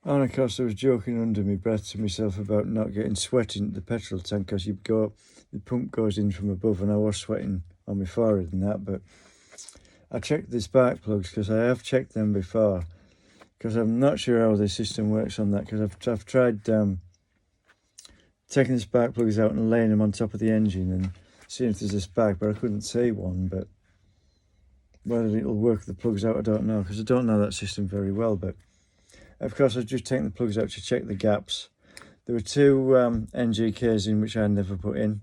And of course I was joking under my breath to myself about not getting sweat into the petrol tank, because the pump goes in from above, and I was sweating on my forehead and that. But I checked the spark plugs, because I have checked them before, because I'm not sure how the system works on that, because I've tried taking the spark plugs out and laying them on top of the engine and seeing if there's a spark, but I couldn't see one. But whether it'll work the plugs out, I don't know, because I don't know that system very well. But of course I've just taken the plugs out to check the gaps. There were two NGKs in which I never put in,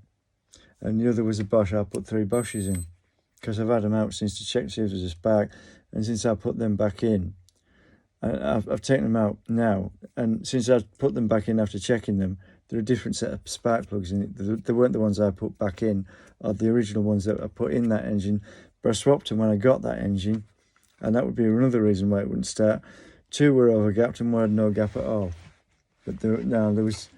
and the other was a Bosch. I put 3 Bosches in, because I've had them out since to check to see if there's a spark, and since I put them back in, I've taken them out now, and since I put them back in after checking them, there are a different set of spark plugs in it. They weren't the ones I put back in, or the original ones that I put in that engine, but I swapped them when I got that engine, and that would be another reason why it wouldn't start. 2 were overgapped and 1 had no gap at all. But there was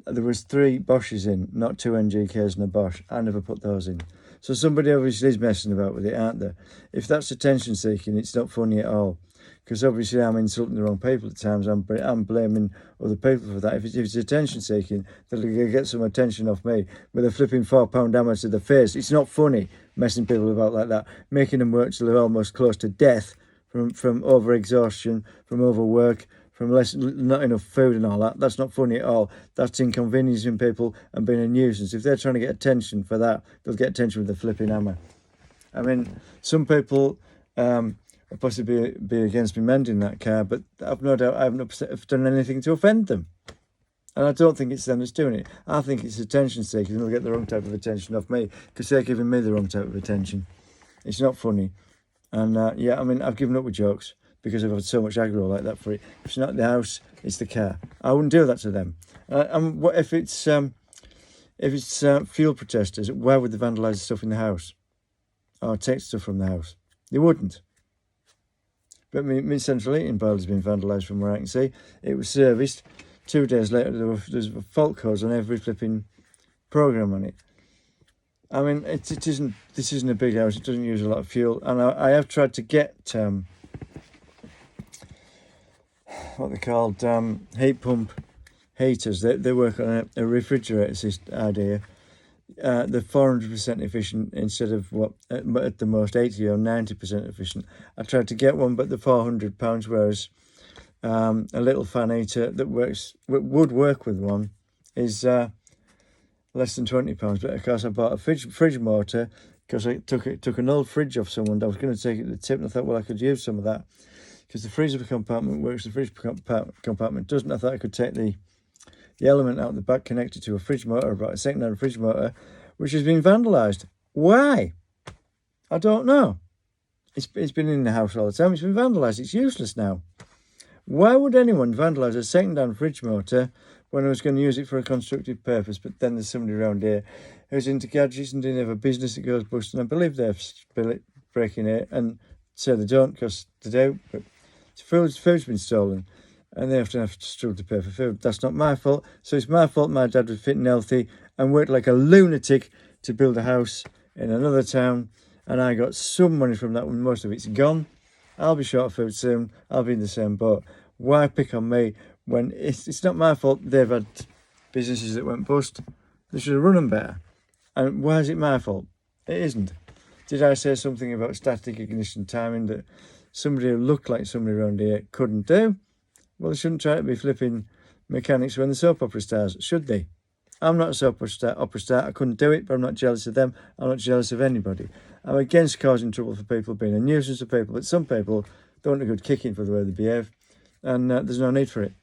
3 Bosches in, not 2 NGKs and a Bosch. I never put those in. So somebody obviously is messing about with it, aren't they? If that's attention seeking, it's not funny at all. Because obviously I'm insulting the wrong people at times. I'm blaming other people for that. If it's attention seeking, they'll get some attention off me with a flipping £4 hammer to the face. It's not funny messing people about like that, making them work till they're almost close to death from over-exhaustion, from overwork, from not enough food and all that. That's not funny at all. That's inconveniencing people and being a nuisance. If they're trying to get attention for that, they'll get attention with the flipping hammer. I mean, some people possibly be against me mending that car, but I've no doubt I haven't done anything to offend them. And I don't think it's them that's doing it. I think it's attention seeking, and they'll get the wrong type of attention off me, because they're giving me the wrong type of attention. It's not funny. And yeah, I mean, I've given up with jokes, because I've had so much aggro like that for it. If it's not the house, it's the car. I wouldn't do that to them. And what if it's fuel protesters? Why would they vandalise the stuff in the house, or take stuff from the house? They wouldn't. But my central heating boiler's been vandalised from where I can see. It was serviced. 2 days later, there's fault codes on every flipping programme on it. I mean, this isn't a big house. It doesn't use a lot of fuel. And I have tried to get what they called heat pump heaters. They work on a refrigerator system idea. They're 400% efficient instead of what at the most 80 or 90% efficient. I tried to get one, but they're £400, whereas a little fan heater that would work with one is less than £20. But of course I bought a fridge motor, because I took an old fridge off someone. I was going to take it to the tip, and I thought, well, I could use some of that, because the freezer compartment works, the fridge compartment doesn't. I thought I could take the element out the back, connected to a fridge motor, about a second-hand fridge motor, which has been vandalised. Why? I don't know. It's been in the house all the time. It's been vandalised. It's useless now. Why would anyone vandalise a second-hand fridge motor when I was going to use it for a constructive purpose? But then there's somebody around here who's into gadgets and didn't have a business that goes bust, and I believe they're breaking it, and say they don't, because they do, but food's been stolen, and they have to struggle to pay for food. That's not my fault. So it's my fault my dad was fit and healthy and worked like a lunatic to build a house in another town, and I got some money from that when most of it's gone. I'll be short of food soon. I'll be in the same boat. Why pick on me when it's not my fault they've had businesses that went bust? They should have run them better. And why is it my fault? It isn't. Did I say something about static ignition timing that somebody who looked like somebody around here couldn't do? Well, they shouldn't try to be flipping mechanics when the soap opera stars, should they? I'm not a soap opera star. I couldn't do it, but I'm not jealous of them. I'm not jealous of anybody. I'm against causing trouble for people, being a nuisance to people, but some people don't want a good kicking for the way they behave, and there's no need for it.